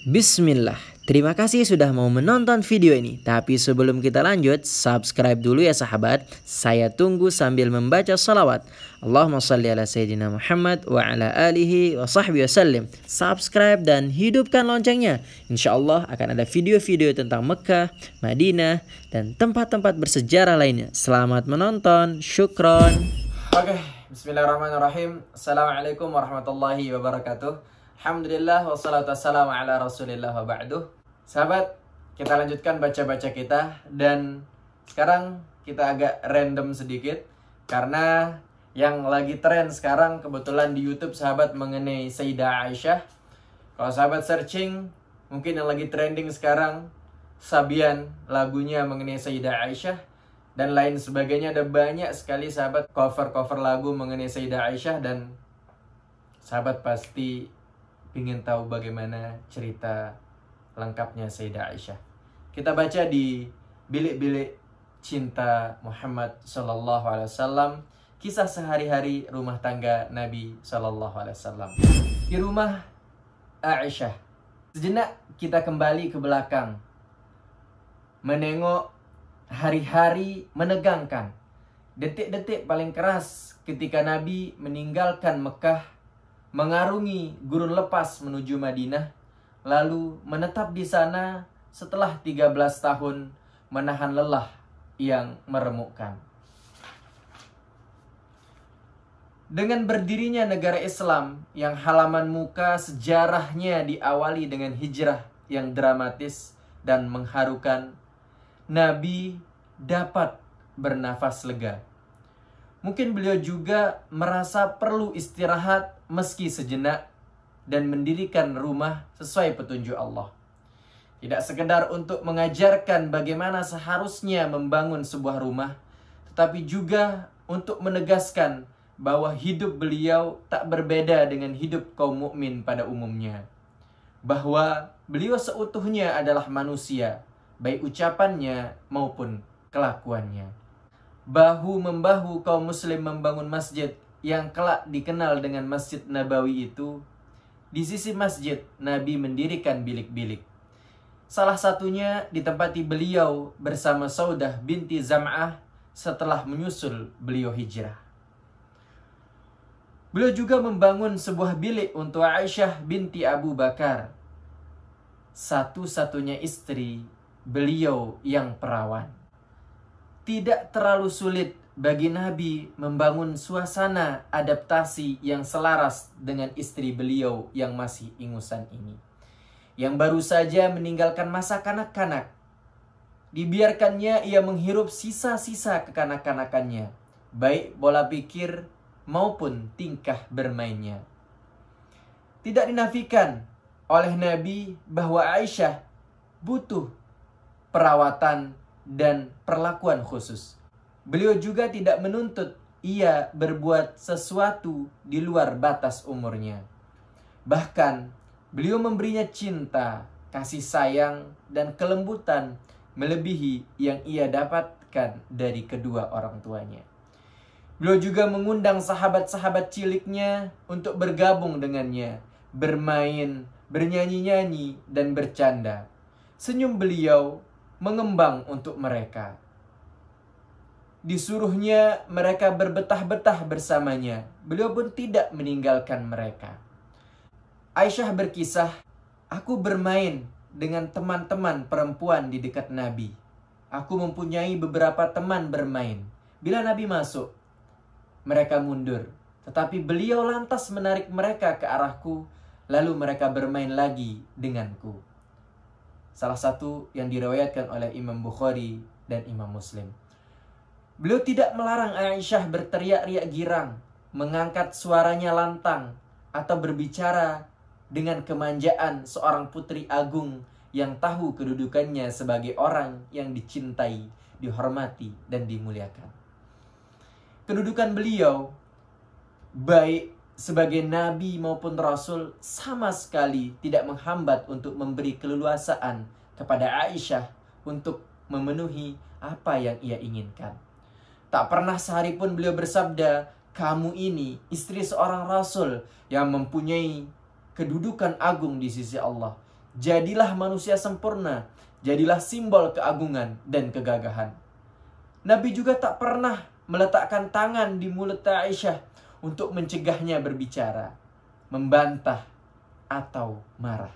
Bismillah, terima kasih sudah mau menonton video ini. Tapi sebelum kita lanjut, subscribe dulu ya sahabat. Saya tunggu sambil membaca salawat. Allahumma salli ala Sayyidina Muhammad wa ala alihi wa sahbihi wasallim. Subscribe dan hidupkan loncengnya. Insya Allah akan ada video-video tentang Mekah, Madinah, dan tempat-tempat bersejarah lainnya. Selamat menonton, syukron. Oke, bismillahirrahmanirrahim. Assalamualaikum warahmatullahi wabarakatuh. Alhamdulillah wassalatu wassalamu ala rasulillah wa ba'duh. Sahabat, kita lanjutkan baca-baca kita. Dan sekarang kita agak random sedikit, karena yang lagi tren sekarang kebetulan di YouTube sahabat mengenai Sayyidah Aisyah. Kalau sahabat searching, mungkin yang lagi trending sekarang Sabian, lagunya mengenai Sayyidah Aisyah dan lain sebagainya. Ada banyak sekali sahabat cover-cover lagu mengenai Sayyidah Aisyah, dan sahabat pasti ingin tahu bagaimana cerita lengkapnya Sayyidah Aisyah. Kita baca di Bilik-Bilik Cinta Muhammad Sallallahu Alaihi Wasallam, kisah sehari-hari rumah tangga Nabi Sallallahu Alaihi Wasallam. Di rumah Aisyah. Sejenak kita kembali ke belakang, menengok hari-hari menegangkan, detik-detik paling keras ketika Nabi meninggalkan Mekah, mengarungi gurun lepas menuju Madinah, lalu menetap di sana setelah 13 tahun menahan lelah yang meremukkan. Dengan berdirinya negara Islam yang halaman muka sejarahnya diawali dengan hijrah yang dramatis dan mengharukan, Nabi dapat bernafas lega. Mungkin beliau juga merasa perlu istirahat meski sejenak dan mendirikan rumah sesuai petunjuk Allah. Tidak sekedar untuk mengajarkan bagaimana seharusnya membangun sebuah rumah, tetapi juga untuk menegaskan bahwa hidup beliau tak berbeda dengan hidup kaum mukmin pada umumnya. Bahwa beliau seutuhnya adalah manusia, baik ucapannya maupun kelakuannya. Bahu-membahu kaum muslim membangun masjid yang kelak dikenal dengan Masjid Nabawi itu. Di sisi masjid, Nabi mendirikan bilik-bilik. Salah satunya ditempati beliau bersama Saudah binti Zam'ah setelah menyusul beliau hijrah. Beliau juga membangun sebuah bilik untuk Aisyah binti Abu Bakar, satu-satunya istri beliau yang perawan. Tidak terlalu sulit bagi Nabi membangun suasana adaptasi yang selaras dengan istri beliau yang masih ingusan ini, yang baru saja meninggalkan masa kanak-kanak. Dibiarkannya ia menghirup sisa-sisa kekanak-kanakannya, baik pola pikir maupun tingkah bermainnya. Tidak dinafikan oleh Nabi bahwa Aisyah butuh perawatan dan perlakuan khusus. Beliau juga tidak menuntut ia berbuat sesuatu di luar batas umurnya. Bahkan beliau memberinya cinta, kasih sayang, dan kelembutan melebihi yang ia dapatkan dari kedua orang tuanya. Beliau juga mengundang sahabat-sahabat ciliknya untuk bergabung dengannya, bermain, bernyanyi-nyanyi, dan bercanda. Senyum beliau mengembang untuk mereka. Disuruhnya mereka berbetah-betah bersamanya, beliau pun tidak meninggalkan mereka. Aisyah berkisah, "Aku bermain dengan teman-teman perempuan di dekat Nabi. Aku mempunyai beberapa teman bermain. Bila Nabi masuk, mereka mundur. Tetapi beliau lantas menarik mereka ke arahku, lalu mereka bermain lagi denganku." Salah satu yang diriwayatkan oleh Imam Bukhari dan Imam Muslim. Beliau tidak melarang Aisyah berteriak-riak girang, mengangkat suaranya lantang, atau berbicara dengan kemanjaan seorang putri agung yang tahu kedudukannya sebagai orang yang dicintai, dihormati, dan dimuliakan. Kedudukan beliau, baik sebagai nabi maupun rasul, sama sekali tidak menghambat untuk memberi keleluasaan kepada Aisyah untuk memenuhi apa yang ia inginkan. Tak pernah sehari pun beliau bersabda, "Kamu ini istri seorang rasul yang mempunyai kedudukan agung di sisi Allah. Jadilah manusia sempurna, jadilah simbol keagungan dan kegagahan. Nabi juga tak pernah meletakkan tangan di mulut Aisyah untuk mencegahnya berbicara, membantah, atau marah.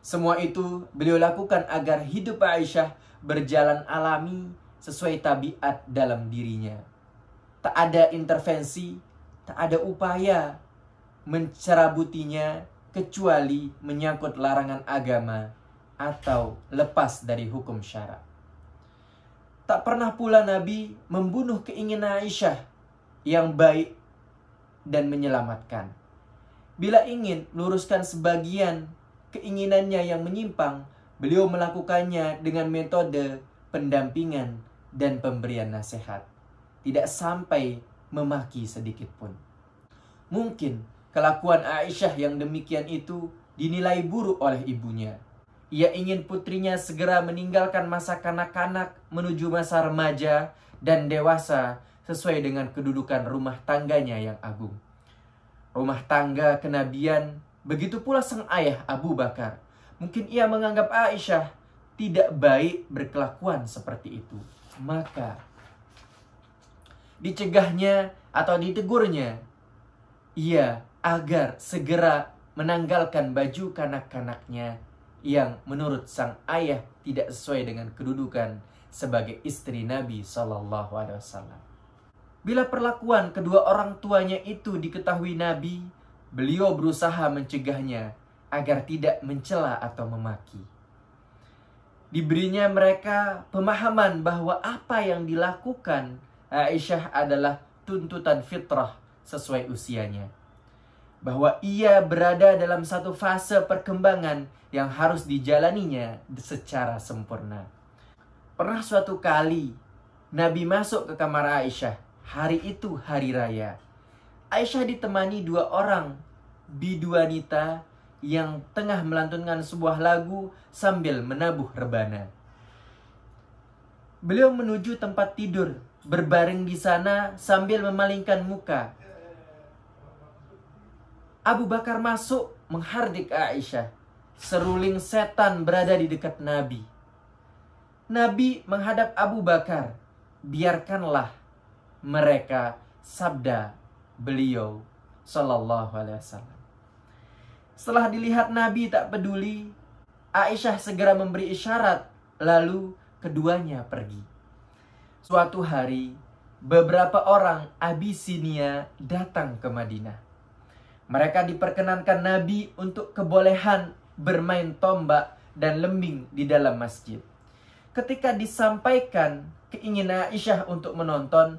Semua itu beliau lakukan agar hidup Aisyah berjalan alami sesuai tabiat dalam dirinya. Tak ada intervensi, tak ada upaya mencerabutinya kecuali menyangkut larangan agama atau lepas dari hukum syara. Tak pernah pula Nabi membunuh keinginan Aisyah yang baik dan menyelamatkan. Bila ingin luruskan sebagian keinginannya yang menyimpang, beliau melakukannya dengan metode pendampingan dan pemberian nasihat. Tidak sampai memaki sedikit pun. Mungkin kelakuan Aisyah yang demikian itu dinilai buruk oleh ibunya. Ia ingin putrinya segera meninggalkan masa kanak-kanak menuju masa remaja dan dewasa sesuai dengan kedudukan rumah tangganya yang agung. Rumah tangga kenabian, begitu pula sang ayah Abu Bakar. Mungkin ia menganggap Aisyah tidak baik berkelakuan seperti itu. Maka dicegahnya atau ditegurnya ia agar segera menanggalkan baju kanak-kanaknya yang menurut sang ayah tidak sesuai dengan kedudukan sebagai istri Nabi SAW. Bila perlakuan kedua orang tuanya itu diketahui Nabi, beliau berusaha mencegahnya agar tidak mencela atau memaki. Diberinya mereka pemahaman bahwa apa yang dilakukan Aisyah adalah tuntutan fitrah sesuai usianya. Bahwa ia berada dalam satu fase perkembangan yang harus dijalaninya secara sempurna. Pernah suatu kali Nabi masuk ke kamar Aisyah. Hari itu hari raya. Aisyah ditemani dua orang bidu wanita yang tengah melantunkan sebuah lagu sambil menabuh rebana. Beliau menuju tempat tidur, berbaring di sana sambil memalingkan muka. Abu Bakar masuk menghardik Aisyah. Seruling setan berada di dekat Nabi. Nabi menghadap Abu Bakar. Biarkanlah mereka, sabda beliau sallallahu alaihi wasallam. Setelah dilihat Nabi tak peduli, Aisyah segera memberi isyarat, lalu keduanya pergi. Suatu hari, beberapa orang Abisinia datang ke Madinah. Mereka diperkenankan Nabi untuk kebolehan bermain tombak dan lembing di dalam masjid. Ketika disampaikan keinginan Aisyah untuk menonton,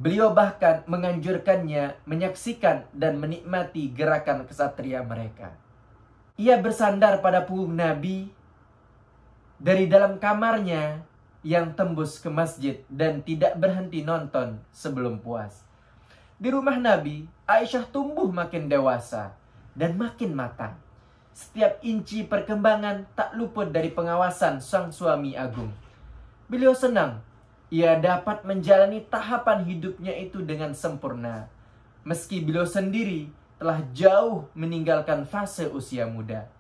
beliau bahkan menganjurkannya menyaksikan dan menikmati gerakan kesatria mereka. Ia bersandar pada punggung Nabi dari dalam kamarnya yang tembus ke masjid dan tidak berhenti nonton sebelum puas. Di rumah Nabi, Aisyah tumbuh makin dewasa dan makin matang. Setiap inci perkembangan tak luput dari pengawasan sang suami agung. Beliau senang ia dapat menjalani tahapan hidupnya itu dengan sempurna. Meski beliau sendiri telah jauh meninggalkan fase usia muda.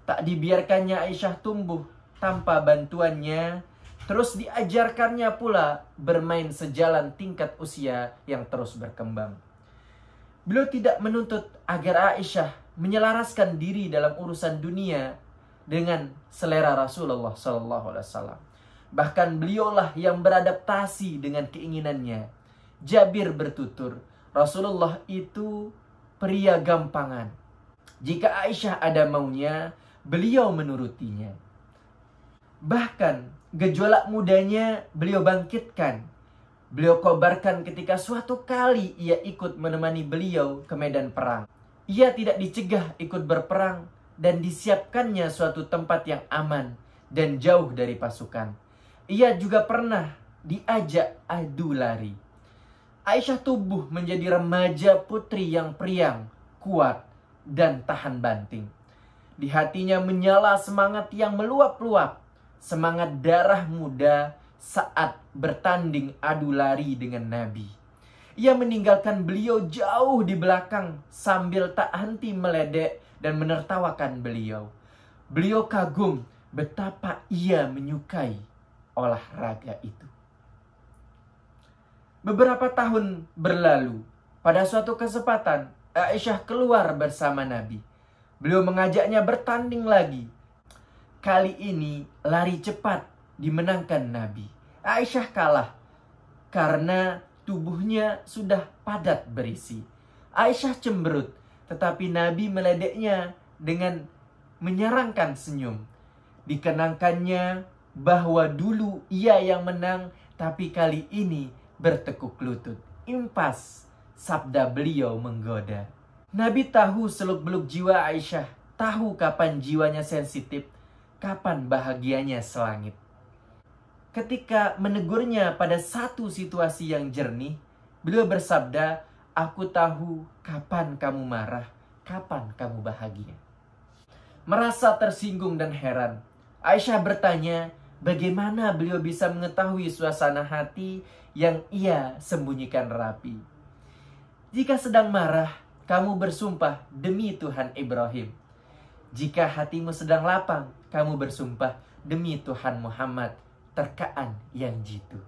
Tak dibiarkannya Aisyah tumbuh tanpa bantuannya. Terus diajarkannya pula bermain sejalan tingkat usia yang terus berkembang. Beliau tidak menuntut agar Aisyah menyelaraskan diri dalam urusan dunia dengan selera Rasulullah SAW. Bahkan beliaulah yang beradaptasi dengan keinginannya. Jabir bertutur, Rasulullah itu pria gampangan. Jika Aisyah ada maunya, beliau menurutinya. Bahkan gejolak mudanya beliau bangkitkan. Beliau kobarkan ketika suatu kali ia ikut menemani beliau ke medan perang. Ia tidak dicegah ikut berperang dan disiapkannya suatu tempat yang aman dan jauh dari pasukan. Ia juga pernah diajak adu lari. Aisyah tumbuh menjadi remaja putri yang priang, kuat, dan tahan banting. Di hatinya menyala semangat yang meluap-luap. Semangat darah muda saat bertanding adu lari dengan Nabi. Ia meninggalkan beliau jauh di belakang sambil tak henti meledek dan menertawakan beliau. Beliau kagum betapa ia menyukai olahraga itu. Beberapa tahun berlalu, pada suatu kesempatan Aisyah keluar bersama Nabi. Beliau mengajaknya bertanding lagi. Kali ini lari cepat dimenangkan Nabi. Aisyah kalah karena tubuhnya sudah padat berisi. Aisyah cemberut, tetapi Nabi meledeknya dengan menyerangkan senyum. Dikenangkannya bahwa dulu ia yang menang, tapi kali ini bertekuk lutut. Impas, sabda beliau menggoda. Nabi tahu seluk-beluk jiwa Aisyah, tahu kapan jiwanya sensitif, kapan bahagianya selangit. Ketika menegurnya pada satu situasi yang jernih, beliau bersabda, "Aku tahu kapan kamu marah, kapan kamu bahagia." Merasa tersinggung dan heran, Aisyah bertanya, bagaimana beliau bisa mengetahui suasana hati yang ia sembunyikan rapi. Jika sedang marah, kamu bersumpah demi Tuhan Ibrahim. Jika hatimu sedang lapang, kamu bersumpah demi Tuhan Muhammad, terkaan yang jitu.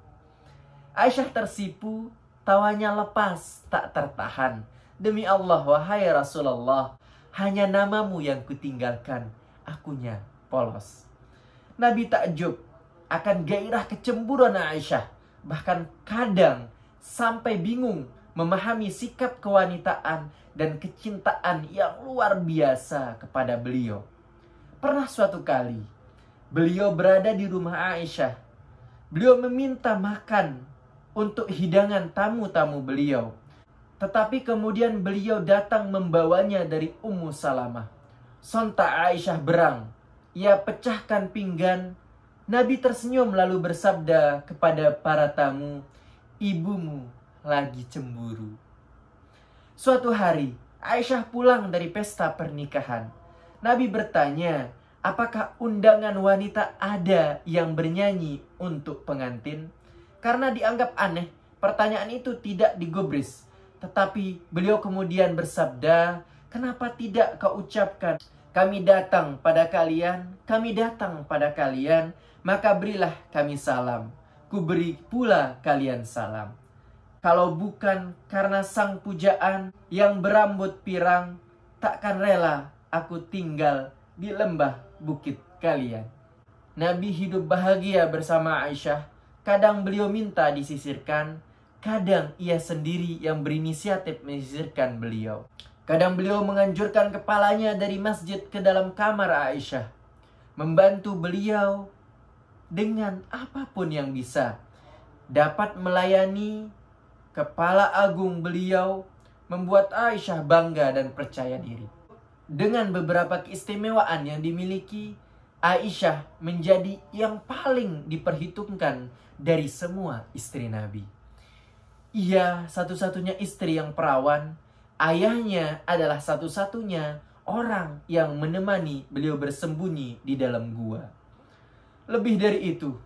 Aisyah tersipu, tawanya lepas, tak tertahan. Demi Allah, wahai Rasulullah, hanya namamu yang kutinggalkan, akunya polos. Nabi takjub akan gairah kecemburuan Aisyah. Bahkan kadang sampai bingung memahami sikap kewanitaan dan kecintaan yang luar biasa kepada beliau. Pernah suatu kali, beliau berada di rumah Aisyah. Beliau meminta makan untuk hidangan tamu-tamu beliau. Tetapi kemudian beliau datang membawanya dari Ummu Salamah. Sontak Aisyah berang. Ia pecahkan pinggan. Nabi tersenyum lalu bersabda kepada para tamu, "Ibumu lagi cemburu." Suatu hari, Aisyah pulang dari pesta pernikahan. Nabi bertanya, apakah undangan wanita ada yang bernyanyi untuk pengantin? Karena dianggap aneh, pertanyaan itu tidak digubris. Tetapi beliau kemudian bersabda, "Kenapa tidak kau ucapkan, kami datang pada kalian, kami datang pada kalian, maka berilah kami salam. Ku beri pula kalian salam. Kalau bukan karena sang pujaan yang berambut pirang, takkan rela aku tinggal di lembah bukit kalian." Nabi hidup bahagia bersama Aisyah. Kadang beliau minta disisirkan, kadang ia sendiri yang berinisiatif menyisirkan beliau. Kadang beliau menganjurkan kepalanya dari masjid ke dalam kamar Aisyah, membantu beliau dengan apapun yang bisa. Dapat melayani kepala agung beliau membuat Aisyah bangga dan percaya diri. Dengan beberapa keistimewaan yang dimiliki, Aisyah menjadi yang paling diperhitungkan dari semua istri Nabi. Ia satu-satunya istri yang perawan. Ayahnya adalah satu-satunya orang yang menemani beliau bersembunyi di dalam gua. Lebih dari itu,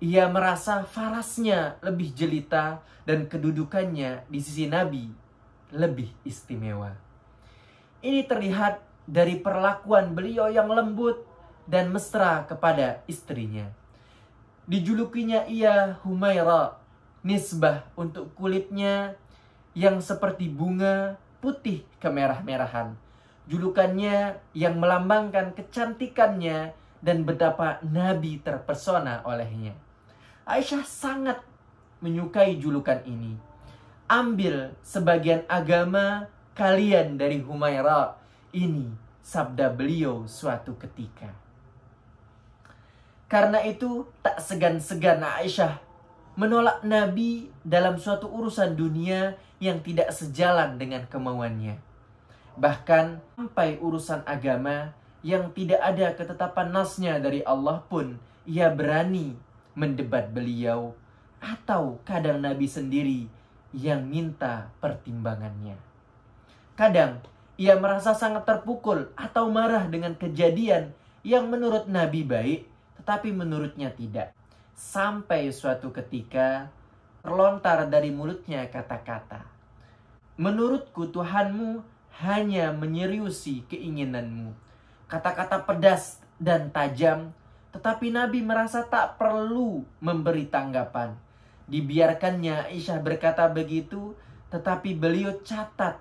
ia merasa farasnya lebih jelita dan kedudukannya di sisi Nabi lebih istimewa. Ini terlihat dari perlakuan beliau yang lembut dan mesra kepada istrinya. Dijulukinya ia Humaira, nisbah untuk kulitnya yang seperti bunga putih kemerah-merahan. Julukannya yang melambangkan kecantikannya dan betapa Nabi terpesona olehnya. Aisyah sangat menyukai julukan ini. "Ambil sebagian agama kalian dari Humaira." Ini sabda beliau suatu ketika. Karena itu tak segan-segan Aisyah menolak Nabi dalam suatu urusan dunia yang tidak sejalan dengan kemauannya. Bahkan sampai urusan agama yang tidak ada ketetapan nasnya dari Allah pun ia berani mendebat beliau, atau kadang Nabi sendiri yang minta pertimbangannya. Kadang ia merasa sangat terpukul atau marah dengan kejadian yang menurut Nabi baik, tetapi menurutnya tidak. Sampai suatu ketika terlontar dari mulutnya kata-kata, "Menurutku Tuhanmu hanya menyeriusi keinginanmu. kata-kata pedas dan tajam, tetapi Nabi merasa tak perlu memberi tanggapan. Dibiarkannya Aisyah berkata begitu, tetapi beliau catat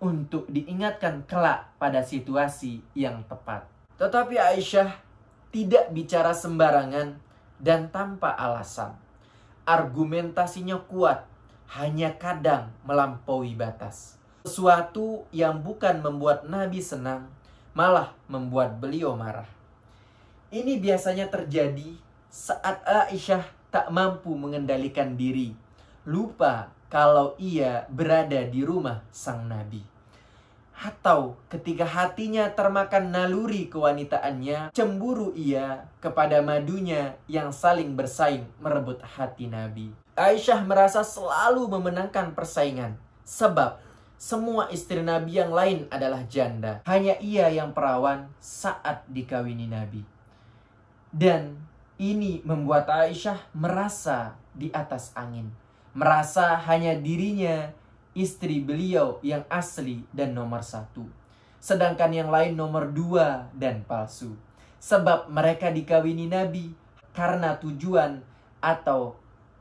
untuk diingatkan kelak pada situasi yang tepat. Tetapi Aisyah tidak bicara sembarangan dan tanpa alasan. Argumentasinya kuat, hanya kadang melampaui batas. Sesuatu yang bukan membuat Nabi senang, malah membuat beliau marah. Ini biasanya terjadi saat Aisyah tak mampu mengendalikan diri, lupa kalau ia berada di rumah sang Nabi. Atau ketika hatinya termakan naluri kewanitaannya, cemburu ia kepada madunya yang saling bersaing merebut hati Nabi. Aisyah merasa selalu memenangkan persaingan, sebab semua istri Nabi yang lain adalah janda. Hanya ia yang perawan saat dikawini Nabi. Dan ini membuat Aisyah merasa di atas angin. Merasa hanya dirinya istri beliau yang asli dan nomor 1. Sedangkan yang lain nomor 2 dan palsu. Sebab mereka dikawini Nabi karena tujuan atau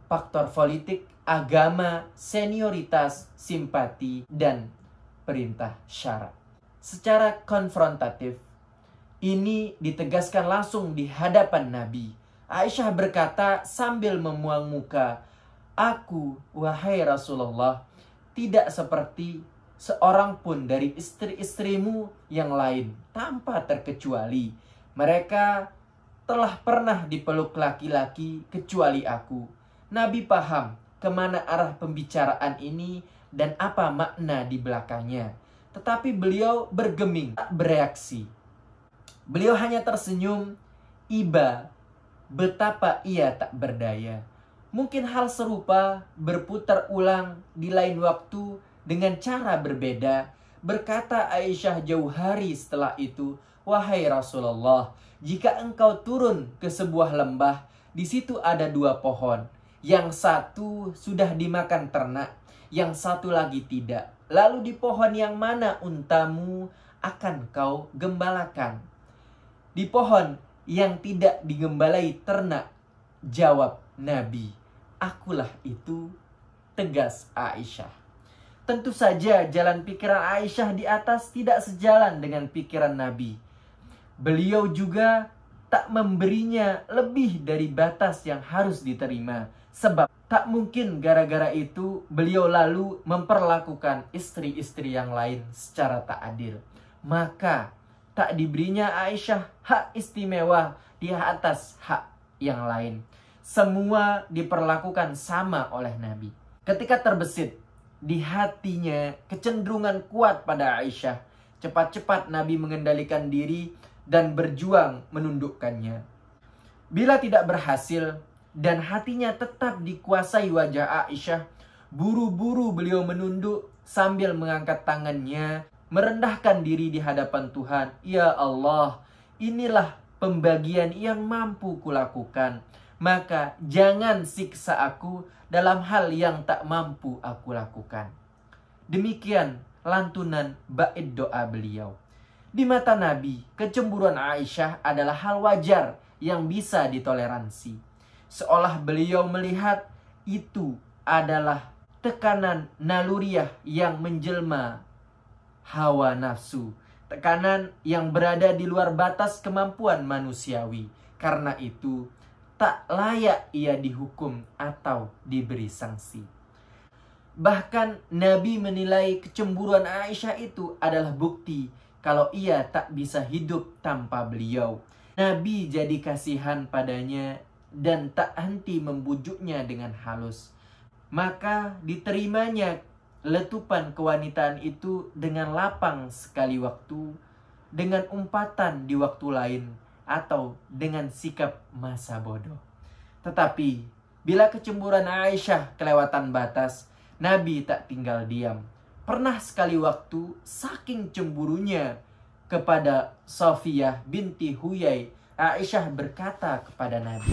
faktor politik, agama, senioritas, simpati, dan perintah syarat. Secara konfrontatif, ini ditegaskan langsung di hadapan Nabi. Aisyah berkata sambil memuang muka, "Aku, wahai Rasulullah, tidak seperti seorang pun dari istri-istrimu yang lain, tanpa terkecuali. Mereka telah pernah dipeluk laki-laki kecuali aku." Nabi paham kemana arah pembicaraan ini dan apa makna di belakangnya. Tetapi beliau bergeming, tak bereaksi. Beliau hanya tersenyum, iba betapa ia tak berdaya. Mungkin hal serupa berputar ulang di lain waktu dengan cara berbeda. Berkata Aisyah jauh hari setelah itu, "Wahai Rasulullah, jika engkau turun ke sebuah lembah, di situ ada 2 pohon. Yang satu sudah dimakan ternak, yang satu lagi tidak. Lalu di pohon yang mana untamu akan kau gembalakan?" "Di pohon yang tidak digembalai ternak," jawab Nabi. "Akulah itu," tegas Aisyah. Tentu saja jalan pikiran Aisyah di atas tidak sejalan dengan pikiran Nabi. Beliau juga tak memberinya lebih dari batas yang harus diterima. Sebab tak mungkin gara-gara itu beliau lalu memperlakukan istri-istri yang lain secara tak adil. Maka tak diberinya Aisyah hak istimewa di atas hak yang lain. Semua diperlakukan sama oleh Nabi. Ketika terbesit di hatinya kecenderungan kuat pada Aisyah, cepat-cepat Nabi mengendalikan diri dan berjuang menundukkannya. Bila tidak berhasil dan hatinya tetap dikuasai wajah Aisyah, buru-buru beliau menunduk sambil mengangkat tangannya, merendahkan diri di hadapan Tuhan. "Ya Allah, inilah pembagian yang mampu kulakukan. Maka jangan siksa aku dalam hal yang tak mampu aku lakukan." Demikian lantunan bait doa beliau. Di mata Nabi, kecemburuan Aisyah adalah hal wajar yang bisa ditoleransi. Seolah beliau melihat itu adalah tekanan naluriah yang menjelma hawa nafsu. Tekanan yang berada di luar batas kemampuan manusiawi. Karena itu, tak layak ia dihukum atau diberi sanksi. Bahkan Nabi menilai kecemburuan Aisyah itu adalah bukti kalau ia tak bisa hidup tanpa beliau. Nabi jadi kasihan padanya dan tak henti membujuknya dengan halus. Maka diterimanya letupan kewanitaan itu dengan lapang sekali waktu, dengan umpatan di waktu lain, atau dengan sikap masa bodoh. Tetapi bila kecemburuan Aisyah kelewatan batas, Nabi tak tinggal diam. Pernah sekali waktu saking cemburunya kepada Safiyah binti Huyai, Aisyah berkata kepada Nabi.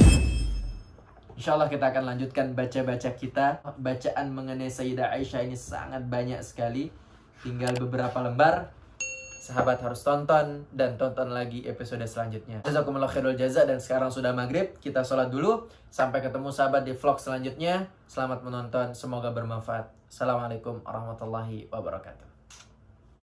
Insyaallah kita akan lanjutkan baca-baca kita. Bacaan mengenai Sayyidah Aisyah ini sangat banyak sekali. Tinggal beberapa lembar. sahabat harus tonton dan tonton lagi episode selanjutnya. Jazakumullah khairul jaza, dan sekarang sudah maghrib, kita sholat dulu. Sampai ketemu sahabat di vlog selanjutnya. Selamat menonton, semoga bermanfaat. Assalamualaikum warahmatullahi wabarakatuh.